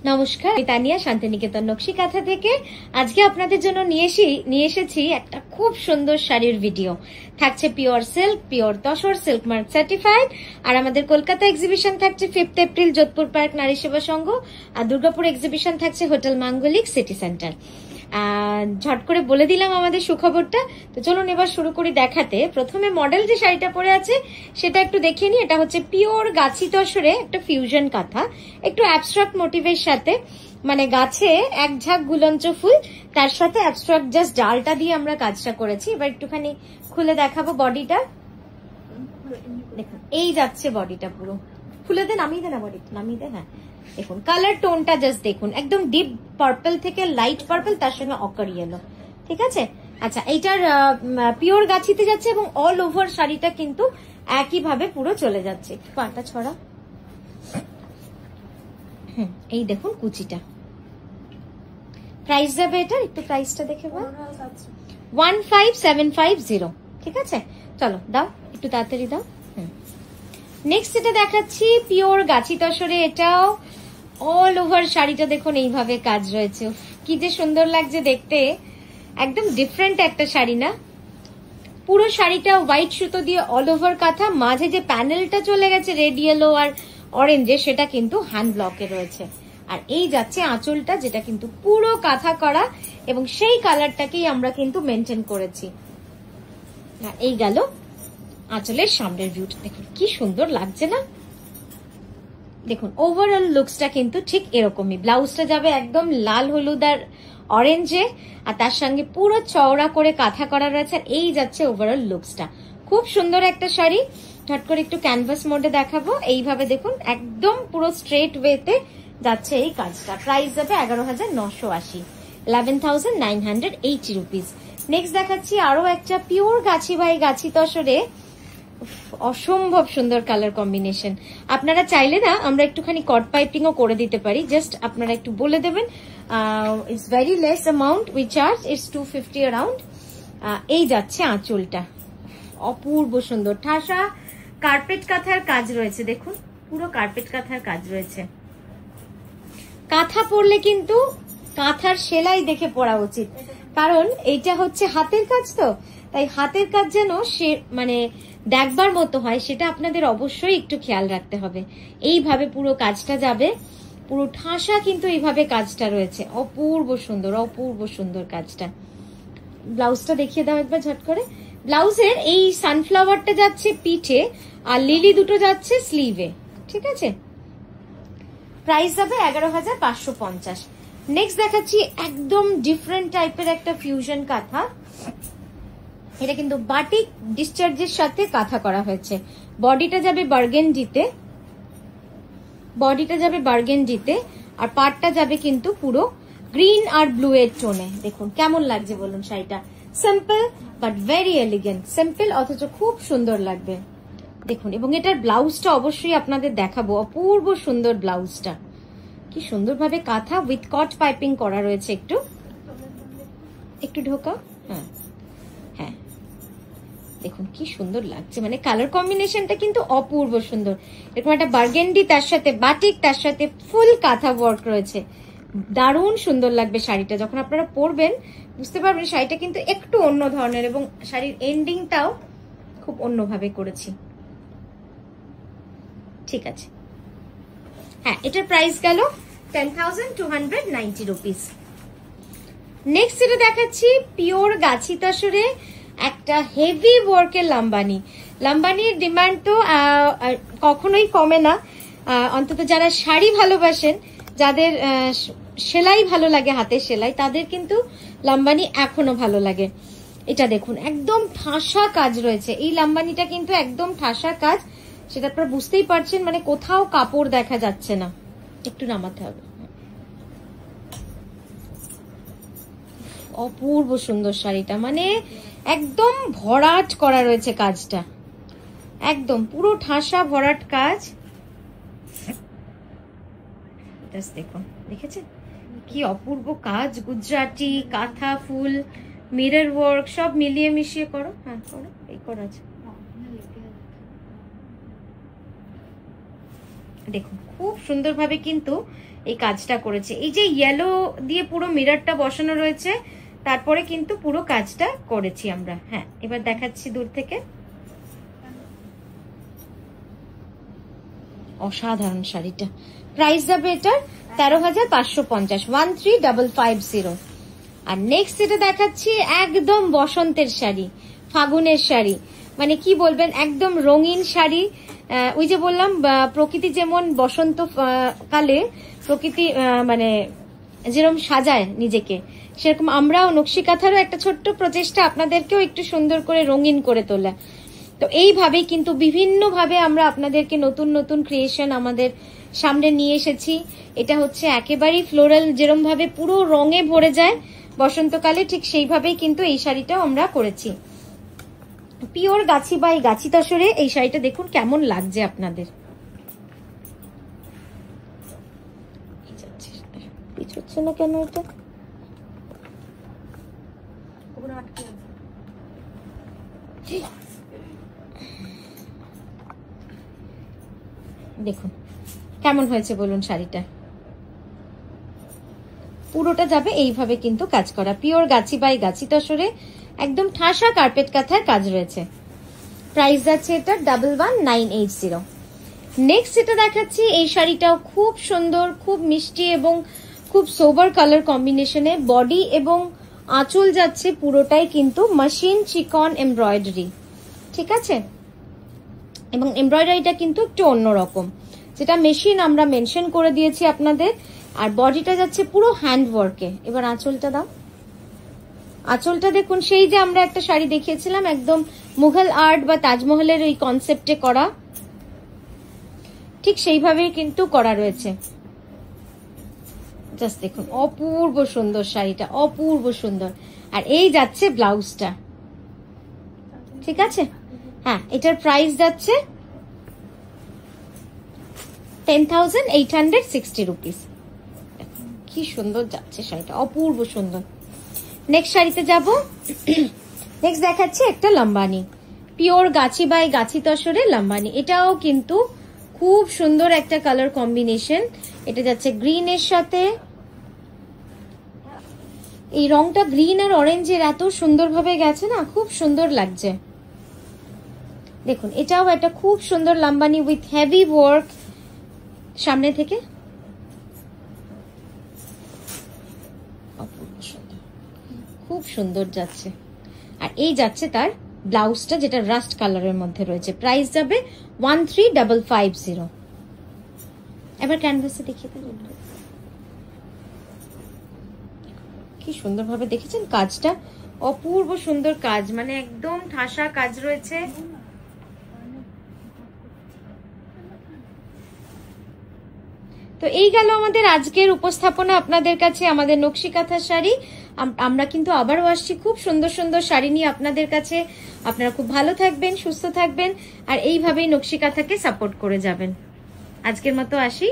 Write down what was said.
নমস্কার, আমি তানিয়া শান্তিনিকেতন নকশি কাঁথা থেকে। আজকে আপনাদের জন্য নিয়ে এসেছি একটা খুব সুন্দর শাড়ির ভিডিও। থাকছে pure silk, pure tussar, silk mark certified. আর আমাদের কলকাতা এক্সিবিশন থাকছে 5 এপ্রিল যোধপুর পার্ক নারী সেবা সংঘ, আর দুর্গাপুর এক্সিবিশন থাকছে হোটেল মাঙ্গলিক সিটি সেন্টার। ঝট করে বলে দিলাম আমাদের সুখবরটা। তো চলুন এবার শুরু করি দেখাতে। প্রথমে মডেল যে শাড়িটা পরে আছে সেটা একটু দেখে নি। এটা হচ্ছে পিওর গাছি তসরে একটা ফিউশন কাঁথা, একটু অ্যাবস্ট্রাক্ট মোটিভের সাথে, মানে গাছে এক ঝাঁক গুলঞ্চ ফুল, তার সাথে অ্যাবস্ট্রাক্ট জাস্ট ডালটা দিয়ে আমরা কাজটা করেছি। এবার একটুখানি খুলে দেখাবো বডিটা। দেখুন এই যাচ্ছে বডিটা, পুরো খুলে দে, নামিয়ে দে না বডিটা, নামিয়ে দে। হ্যাঁ দেখুন কালার টোনটা জাস্ট দেখুন, একদম ডিপ পার্পল থেকে লাইট পার্পল, তার সঙ্গে অকার ইয়েলো। ঠিক আছে, আচ্ছা এইটার পিওর গাছিতে যাচ্ছে এবং অল ওভার শাড়িটা কিন্তু একইভাবে পুরো চলে যাচ্ছে। পাটা ছড়া, এই দেখুন কুচিটা। প্রাইস যাবে এটার, একটু প্রাইসটা দেখে বল। 15750। ঠিক আছে, চলো দাও একটু তাড়াতাড়ি দাও। নেক্সট এটা দেখাচ্ছি পিওর গাছি তসরে, এটাও অল ওভার শাড়িটা দেখুন এইভাবে কাজ রয়েছে। কি যে সুন্দর লাগছে দেখতে, একদম ডিফারেন্ট একটা শাড়ি না? পুরো শাড়িটা হোয়াইট সুতো দিয়ে অল ওভার কাঁথা, মাঝে যে প্যানেলটা চলে গেছে রেড ইয়েলো আর অরেঞ্জে, সেটা কিন্তু হ্যান্ড ব্লকে রয়েছে। আর এই যাচ্ছে আঁচলটা, যেটা কিন্তু পুরো কাঁথা করা এবং সেই কালারটাকেই আমরা কিন্তু মেনটেন করেছি। এই গেল আঁচলের সামনের ভিউটা, দেখুন কি সুন্দর লাগছে না? দেখুন ওভারঅল লুকসটা কিন্তু ঠিক এরকমই। ব্লাউজটা যাবে একদম লাল হলুদ আর অরেঞ্জে, আর তার সঙ্গে পুরো চওড়া করে কাঁথা করা রয়েছে। আর এই যাচ্ছে ওভারঅল লুকসটা, খুব সুন্দর একটা শাড়ি। ঝট করে একটু ক্যানভাস মোডে দেখাবো। এইভাবে দেখুন একদম পুরো স্ট্রেট ওয়েতে যাচ্ছে এই কাজটা। প্রাইস যাবে 11,980, 11,980 রুপিস। নেক্সট দেখাচ্ছি আরো একটা পিওর গাছি বাই গাছি তসরে, অসম্ভব সুন্দর কালার কম্বিনেশন। আপনারা চাইলে না আমরা একটুখানি কট পাইপিং ও করে দিতে পারি, জাস্ট আপনারা একটু বলে দেবেন। It's very less amount we charge, it's 250 around. এই যাচ্ছে আঁচলটা, অপূর্ব সুন্দর ঠাসা কার্পেট কাঁথার কাজ রয়েছে। দেখুন পুরো কার্পেট কাঁথার কাজ রয়েছে। কাঁথা পরলে কিন্তু কাঁথার সেলাই দেখে পরা উচিত, কারণ এইটা হচ্ছে হাতের কাজ, তো তাই হাতের কাজ যেন সে মানে দেখবার মতো হয়, সেটা আপনাদের অবশ্যই একটু খেয়াল রাখতে হবে। এইভাবে পুরো কাজটা যাবে, পুরো ঠাসা কিন্তু এইভাবে কাজটা রয়েছে। অপূর্ব সুন্দর, অপূর্ব সুন্দর কাজটা। ব্লাউজটা দেখিয়ে দাও একবার ঝট করে। ব্লাউজের এই সানফ্লাওয়ারটা যাচ্ছে পিঠে, আর লিলি দুটো যাচ্ছে স্লিভে। ঠিক আছে, প্রাইস যাবে 11,550। নেক্সট দেখাচ্ছি একদম ডিফারেন্ট টাইপের একটা ফিউশন কাঁথা। এটা কিন্তু বাটিক ডিসচার্জের সাথে কাঁথা করা হয়েছে। বডিটা যাবে বার্গেন্ডিতে, বডিটা যাবে বার্গেন্ডিতে, আর পাটটা যাবে কিন্তু পুরো গ্রিন আর ব্লু এর টোনে। দেখুন কেমন লাগছে বলুন শাড়িটা। Simple but very elegant, simple অথচ খুব সুন্দর লাগবে দেখুন। এবং এটার ব্লাউজটা অবশ্যই আপনাদের দেখাবো, অপূর্ব সুন্দর ব্লাউজটা। কি সুন্দরভাবে কাঁথা উইথ কট পাইপিং করা রয়েছে। একটু একটু ঢোকা, হ্যাঁ হ্যাঁ দেখুন কি সুন্দর লাগছে, মানে কালার কম্বিনেশনটা কিন্তু অপূর্ব সুন্দর। এরকম একটা বার্গেন্ডি, তার সাথে বাটিক, তার সাথে ফুল কাঁথা ওয়ার্ক রয়েছে। দারুণ সুন্দর লাগবে শাড়িটা, যখন আপনারা পরবেন বুঝতে পারবেন শাড়িটা কিন্তু একটু অন্য ধরনের, এবং শাড়ির এন্ডিংটাও খুব অন্যভাবে করেছি। ঠিক আছে, হ্যাঁ এটার প্রাইস গেল 10,290 রুপিস। নেক্সট যেটা দেখাচ্ছি পিওর গাছি তসরে একটা হেভি ওয়ার্কের লাম্বানি। লাম্বানির ডিমান্ড তো কখনোই কমে না, অন্তত যারা শাড়ি ভালোবাসেন, যাদের সেলাই ভালো লাগে, হাতের সেলাই, তাদের কিন্তু লাম্বানি এখনো ভালো লাগে। এটা দেখুন একদম ঠাসা কাজ রয়েছে। এই লাম্বানিটা কিন্তু একদম ঠাসা কাজ, সেটা আপনারা বুঝতেই পারছেন, মানে কোথাও কাপড় দেখা যাচ্ছে না। একটু নামাতে হবে। অপূর্ব সুন্দর শাড়িটা, মানে একদম ভরাট করা রয়েছে কাজটা, একদম পুরো ঠাসা ভরাট কাজ। দেখুন দেখেছেন কি অপূর্ব কাজ, গুজরাটি কাঁথা, ফুল, মিরর ওয়ার্ক সব মিলিয়ে মিশিয়ে করো। হ্যাঁ করো, এই করা আছে। দেখুন খুব সুন্দরভাবে কিন্তু এই কাজটা করেছে। এই যে ইয়েলো দিয়ে পুরো মিররটা বসানো রয়েছে, তারপরে কিন্তু পুরো কাজটা করেছি আমরা। হ্যাঁ, এবার দেখাচ্ছি দূর থেকে। অসাধারণ শাড়িটা। প্রাইস যাবে এটার 13,550, 13,550। আর নেক্সট যেটা দেখাচ্ছি একদম বসন্তের শাড়ি, ফাগুনের শাড়ি, মানে কি বলবেন, একদম রঙিন শাড়ি। ওই যে বললাম প্রকৃতি যেমন বসন্ত কালে প্রকৃতি মানে যেরকম সাজায় নিজেকে, সেরকম আমরাও নকশি কাঁথারও একটা ছোট্ট প্রচেষ্টা আপনাদেরকেও একটু সুন্দর করে রঙিন করে তোলা। তো এইভাবেই কিন্তু বিভিন্ন ভাবে আমরা আপনাদেরকে নতুন নতুন ক্রিয়েশন আমাদের সামনে নিয়ে এসেছি। এটা হচ্ছে একেবারেই ফ্লোরাল, যেরকম ভাবে পুরো রঙে ভরে যায় বসন্তকালে, ঠিক সেইভাবেই কিন্তু এই শাড়িটাও আমরা করেছি। পিওর গাছি বাই গাছি তসরে এই শাড়িটা দেখুন কেমন লাগছে আপনাদের। হচ্ছে না কেন এটা, দেখুন কেমন হয়েছে বলুন শাড়িটা। পুরোটা যাবে এইভাবে কিন্তু কাজ করা, পিওর গাছি বাই গাছি তসরে একদম ঠাসা কার্পেট কাঁথার কাজ রয়েছে। প্রাইস যাচ্ছে এটা 11,980। নেক্সট যেটা দেখাচ্ছি এই শাড়িটাও খুব সুন্দর, খুব মিষ্টি এবং খুব সোবার কালার কম্বিনেশনে। বডি এবং আঁচল যাচ্ছে পুরোটাই কিন্তু মেশিন চিকন এমব্রয়ডারি, ঠিক আছে, এবং এমব্রয়ডারিটা কিন্তু একটু অন্যরকম, যেটা মেশিন আমরা মেনশন করে দিয়েছি আপনাদের। আর বডিটা যাচ্ছে পুরো হ্যান্ড ওয়ার্কে। এবার আঁচলটা দাও, আঁচলটা দেখুন সেই যে আমরা একটা শাড়ি দেখিয়েছিলাম একদম মুঘল আর্ট বা তাজমহলের ওই কনসেপ্টে করা, ঠিক সেইভাবেই কিন্তু করা রয়েছে। জাস্ট দেখুন অপূর্ব সুন্দর শাড়িটা, অপূর্ব সুন্দর। আর এই যাচ্ছে ব্লাউজটা, ঠিক আছে। হ্যাঁ, এটার প্রাইস যাচ্ছে 10,860 রুপিস। কি সুন্দর যাচ্ছে শাড়িটা, অপূর্ব সুন্দর। নেক্সট শাড়িতে যাব। নেক্সট দেখাচ্ছি একটা লম্বানি, পিওর গাছি বাই গাছি তসরে লম্বানি। এটাও কিন্তু খুব সুন্দর একটা কালার কম্বিনেশন। এটা যাচ্ছে গ্রিন এর সাথে, এই রংটা গ্রিন আর অরেঞ্জের এত সুন্দরভাবে গেছে না, খুব সুন্দর লাগছে। দেখুন এটাও একটা খুব সুন্দর লম্বানি উইথ হেভি ওয়ার্ক। সামনে থেকে খুব সুন্দর যাচ্ছে। আর এই যাচ্ছে তার ব্লাউজটা, যেটা রাস্ট কালারের মধ্যে রয়েছে। প্রাইস যাবে 13,550। এবার ক্যানভাসে দেখিয়ে দেবেন কি সুন্দরভাবে দেখেছেন কাজটা, অপূর্ব সুন্দর কাজ, মানে একদম ঠাসা কাজ রয়েছে। তো এই গেল আমাদের আজকের উপস্থাপনা আপনাদের কাছে, আমাদের নকশি কাঁথার শাড়ি। আমরা কিন্তু আবারও আসছি খুব সুন্দর সুন্দর শাড়ি নিয়ে আপনাদের কাছে। আপনারা খুব ভালো থাকবেন, সুস্থ থাকবেন, আর এইভাবেই নকশি কাঁথাকে সাপোর্ট করে যাবেন। আজকের মতো আসি।